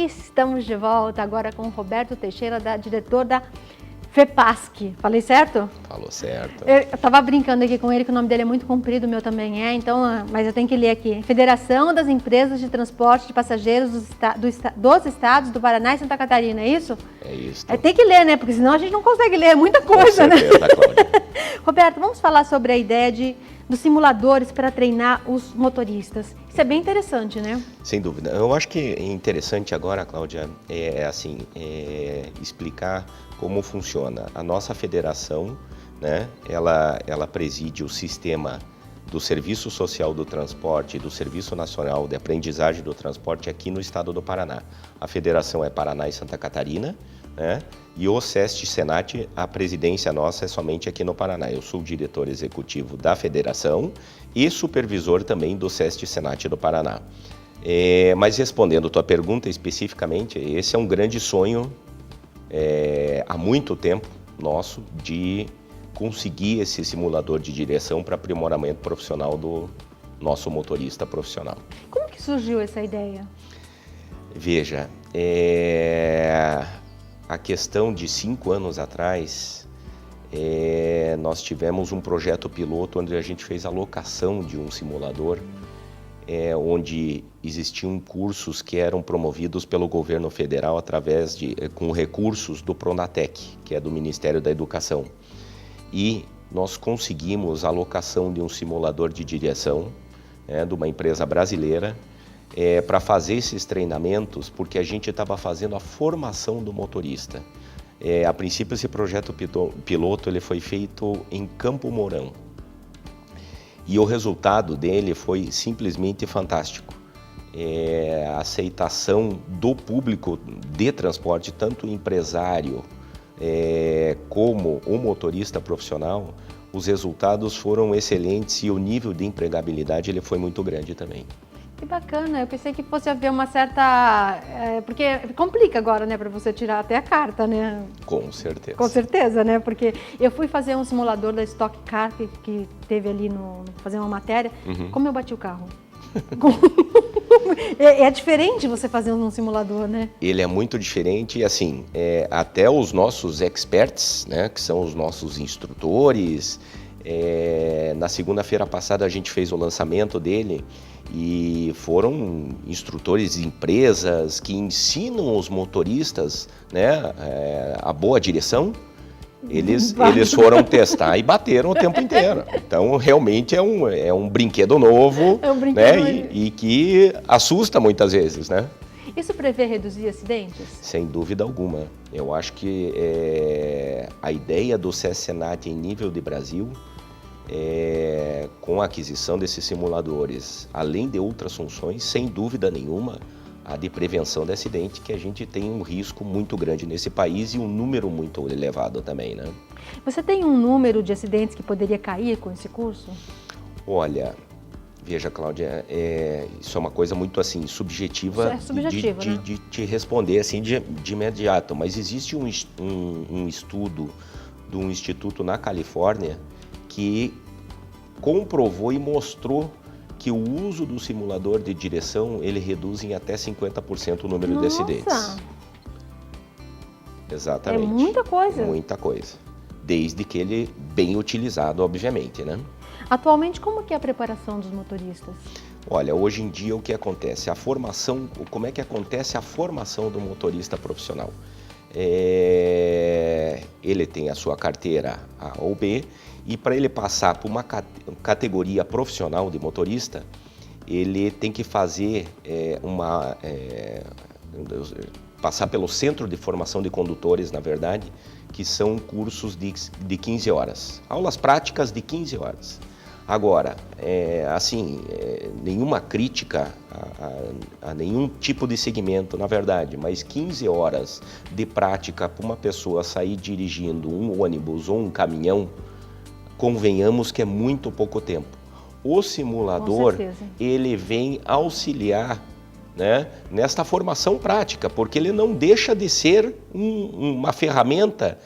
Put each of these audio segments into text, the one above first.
Estamos de volta agora com o Roberto Teixeira, diretor da FEPASC. Falei certo? Falou certo. Eu estava brincando aqui com ele que o nome dele é muito comprido, o meu também é, então, mas eu tenho que ler aqui. Federação das Empresas de Transporte de Passageiros dos Estados do Paraná e Santa Catarina, é isso? É isso. Tem que ler, né? Porque senão a gente não consegue ler muita coisa, com certeza, né? Cláudia. Roberto, vamos falar sobre a ideia dos simuladores para treinar os motoristas. Isso é bem interessante, né? Sem dúvida. Eu acho que é interessante agora, Cláudia, explicar como funciona. A nossa federação, né, ela preside o sistema do Serviço Social do Transporte e do Serviço Nacional de Aprendizagem do Transporte aqui no estado do Paraná. A federação é Paraná e Santa Catarina, né? E o SEST Senat, a presidência nossa é somente aqui no Paraná. Eu sou o diretor executivo da federação e supervisor também do SEST Senat do Paraná. Mas respondendo a tua pergunta especificamente, esse é um grande sonho há muito tempo nosso de conseguir esse simulador de direção para aprimoramento profissional do nosso motorista profissional. Como que surgiu essa ideia? Veja, a questão de 5 anos atrás, nós tivemos um projeto piloto onde a gente fez a locação de um simulador, onde existiam cursos que eram promovidos pelo governo federal com recursos do Pronatec, que é do Ministério da Educação. E nós conseguimos a locação de um simulador de direção, de uma empresa brasileira, para fazer esses treinamentos, porque a gente estava fazendo a formação do motorista. A princípio, esse projeto piloto ele foi feito em Campo Mourão. E o resultado dele foi simplesmente fantástico. A aceitação do público de transporte, tanto o empresário como o motorista profissional, os resultados foram excelentes e o nível de empregabilidade ele foi muito grande também. Que bacana, eu pensei que fosse haver uma certa... porque complica agora, né, para você tirar até a carta, né? Com certeza. Com certeza, né? Porque eu fui fazer um simulador da Stock Car que teve ali fazer uma matéria. Como eu bati o carro? É diferente você fazer um simulador, né? Ele é muito diferente e assim, até os nossos experts, né, que são os nossos instrutores, na segunda-feira passada a gente fez o lançamento dele e foram instrutores de empresas que ensinam os motoristas, né, a boa direção. Eles foram testar e bateram o tempo inteiro. Então, realmente é um brinquedo novo, né, e que assusta muitas vezes, né? Isso prevê reduzir acidentes? Sem dúvida alguma. Eu acho que a ideia do SEST Senat em nível de Brasil, com a aquisição desses simuladores, além de outras funções, sem dúvida nenhuma, a de prevenção de acidente, que a gente tem um risco muito grande nesse país e um número muito elevado também, né? Você tem um número de acidentes que poderia cair com esse curso? Olha, veja, Cláudia, isso é uma coisa muito assim subjetiva, de te responder assim de imediato, mas existe um estudo do Instituto na Califórnia que comprovou e mostrou que o uso do simulador de direção, ele reduz em até 50% o número de acidentes. Exatamente. É muita coisa. Muita coisa. Desde que ele bem utilizado, obviamente, né? Atualmente, como que é a preparação dos motoristas? Olha, hoje em dia o que acontece? Como é que acontece a formação do motorista profissional? Ele tem a sua carteira A ou B, e para ele passar por uma categoria profissional de motorista, ele tem que fazer passar pelo Centro de Formação de Condutores, na verdade, que são cursos de 15 horas. Aulas práticas de 15 horas. Agora, nenhuma crítica a nenhum tipo de segmento, na verdade, mas 15 horas de prática para uma pessoa sair dirigindo um ônibus ou um caminhão, convenhamos que é muito pouco tempo. O simulador, ele vem auxiliar, né, nesta formação prática, porque ele não deixa de ser uma ferramenta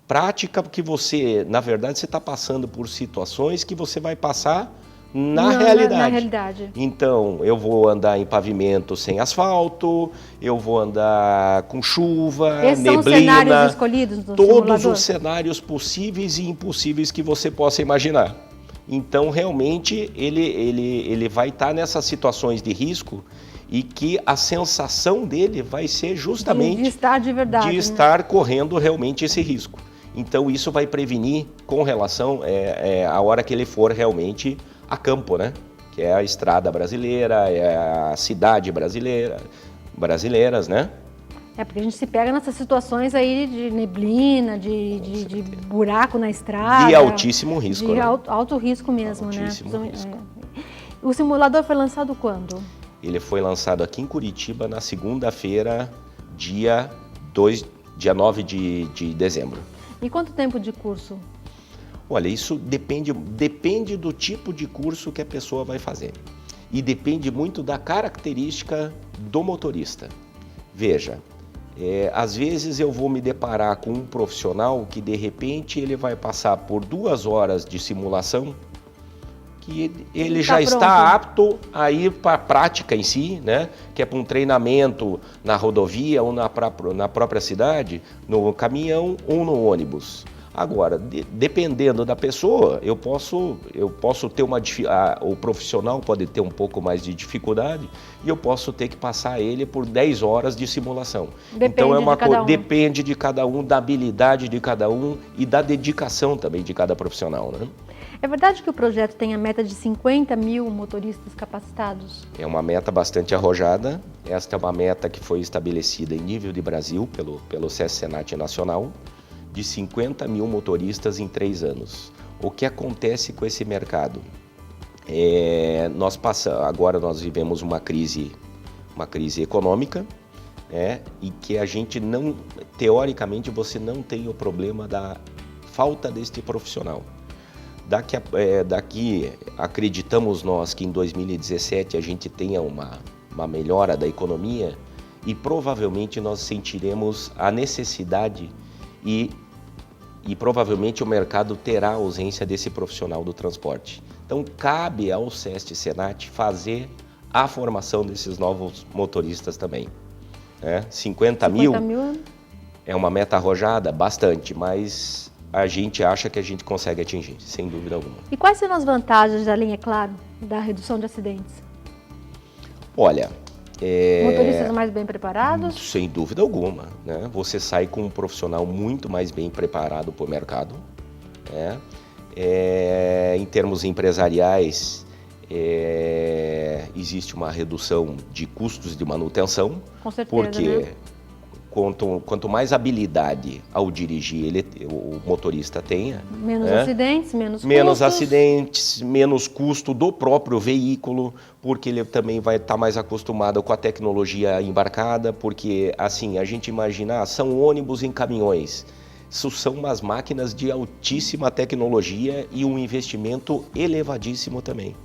prática, porque você, na verdade, você está passando por situações que você vai passar na realidade. Na realidade. Então, eu vou andar em pavimento sem asfalto, eu vou andar com chuva, Esses neblina. são os cenários escolhidos no todos simulador? os cenários possíveis e impossíveis que você possa imaginar. Então, realmente, ele vai estar nessas situações de risco e que a sensação dele vai ser justamente de estar de verdade, de né? estar correndo realmente esse risco. Então, isso vai prevenir com relação a hora que ele for realmente a campo, né? Que é a estrada brasileira, é a cidade brasileiras, né? É porque a gente se pega nessas situações aí de neblina, de buraco na estrada. De altíssimo risco, de né? alto risco mesmo, Altíssimo né? risco. O simulador foi lançado quando? Ele foi lançado aqui em Curitiba na segunda-feira, dia 9 de dezembro. E quanto tempo de curso? Olha, isso depende do tipo de curso que a pessoa vai fazer. E depende muito da característica do motorista. Veja, às vezes eu vou me deparar com um profissional que de repente ele vai passar por 2 horas de simulação, que ele já está apto a ir para a prática em si, né? Que é para um treinamento na rodovia ou na própria cidade, no caminhão ou no ônibus. Agora, dependendo da pessoa, eu posso ter o profissional pode ter um pouco mais de dificuldade e eu posso ter que passar ele por 10 horas de simulação. Então depende de cada um, da habilidade de cada um e da dedicação também de cada profissional, né? É verdade que o projeto tem a meta de 50 mil motoristas capacitados? É uma meta bastante arrojada. Esta é uma meta que foi estabelecida em nível de Brasil pelo SESC-Senat Nacional, de 50 mil motoristas em 3 anos. O que acontece com esse mercado? Agora nós vivemos uma crise econômica, né? E que a gente não, teoricamente, você não tem o problema da falta deste profissional. Daqui acreditamos nós que em 2017 a gente tenha uma melhora da economia e provavelmente nós sentiremos a necessidade e provavelmente o mercado terá ausência desse profissional do transporte. Então cabe ao SESC-Senat fazer a formação desses novos motoristas também. 50 mil é uma meta arrojada? Bastante, mas a gente acha que a gente consegue atingir, sem dúvida alguma. E quais são as vantagens da linha Claro, da redução de acidentes? Olha, motoristas mais bem preparados? Sem dúvida alguma, né? Você sai com um profissional muito mais bem preparado para o mercado, né? Em termos empresariais, existe uma redução de custos de manutenção. Com certeza, porque né? Quanto mais habilidade ao dirigir o motorista tenha, menos acidentes, menos acidentes, menos custo do próprio veículo, porque ele também vai estar mais acostumado com a tecnologia embarcada, porque assim, a gente imagina, são ônibus em caminhões. Isso são umas máquinas de altíssima tecnologia e um investimento elevadíssimo também.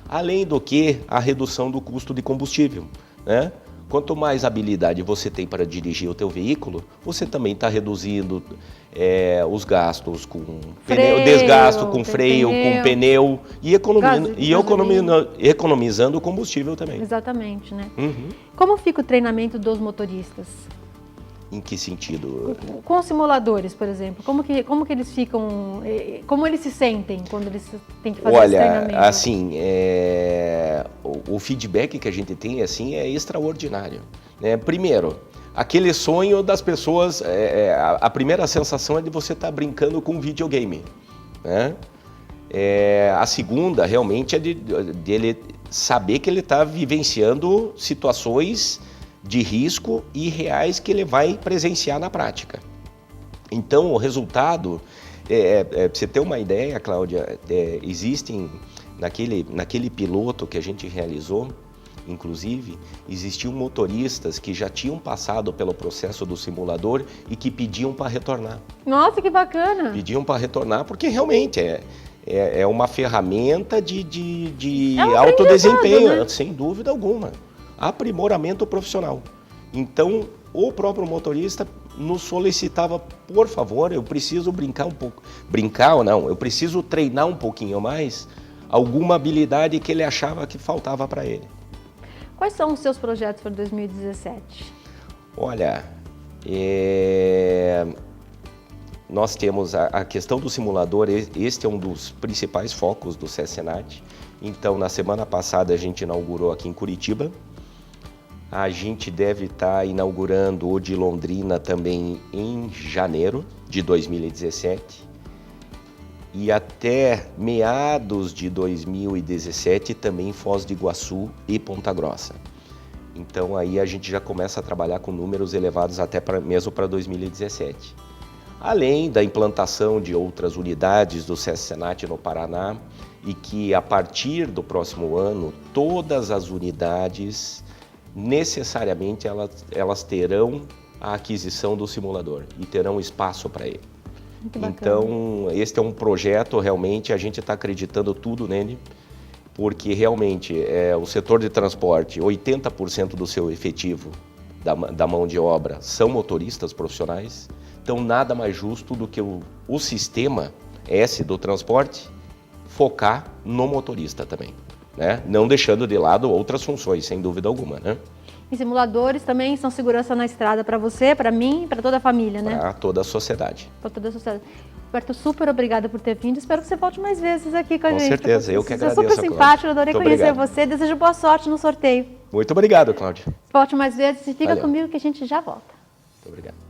Além do que, a redução do custo de combustível, né? Quanto mais habilidade você tem para dirigir o teu veículo, você também está reduzindo os gastos com desgasto, com freio, com pneu e economizando combustível também. Exatamente, né? Uhum. Como fica o treinamento dos motoristas? Em que sentido? Com os simuladores, por exemplo, como que eles ficam, como eles se sentem quando eles têm que fazer esse treinamento? Olha, assim, o feedback que a gente tem assim é extraordinário, né? Primeiro, aquele sonho das pessoas, a primeira sensação é de você estar brincando com um videogame, né? A segunda, realmente, é de ele saber que ele está vivenciando situações de risco e reais que ele vai presenciar na prática. Então, o resultado, para você ter uma ideia, Cláudia, existem, naquele piloto que a gente realizou, inclusive, existiam motoristas que já tinham passado pelo processo do simulador e que pediam para retornar. Nossa, que bacana! Pediam para retornar porque realmente é uma ferramenta de alto desempenho, né? Sem dúvida alguma. Aprimoramento profissional. Então, o próprio motorista nos solicitava, por favor, eu preciso brincar um pouco. Brincar ou não, eu preciso treinar um pouquinho mais alguma habilidade que ele achava que faltava para ele. Quais são os seus projetos para 2017? Olha, nós temos a questão do simulador, este é um dos principais focos do SESC-Senat. Então, na semana passada a gente inaugurou aqui em Curitiba. A gente deve estar inaugurando o de Londrina também em janeiro de 2017. E até meados de 2017 também em Foz do Iguaçu e Ponta Grossa. Então aí a gente já começa a trabalhar com números elevados até mesmo para 2017. Além da implantação de outras unidades do SESC-Senat no Paraná, e que a partir do próximo ano todas as unidades necessariamente elas terão a aquisição do simulador e terão espaço para ele. Então, este é um projeto, realmente, a gente está acreditando tudo nele, porque realmente o setor de transporte, 80% do seu efetivo da mão de obra são motoristas profissionais, então nada mais justo do que o sistema S do transporte focar no motorista também, né? Não deixando de lado outras funções, sem dúvida alguma, né? E simuladores também são segurança na estrada para você, para mim e para toda a família, né? Para toda a sociedade. Para toda a sociedade. Roberto, super obrigada por ter vindo. Espero que você volte mais vezes aqui com a gente. Com certeza, eu que agradeço. Você é super simpático, adorei conhecer você. Desejo boa sorte no sorteio. Muito obrigado, Cláudia. Volte mais vezes e fica comigo que a gente já volta. Muito obrigado.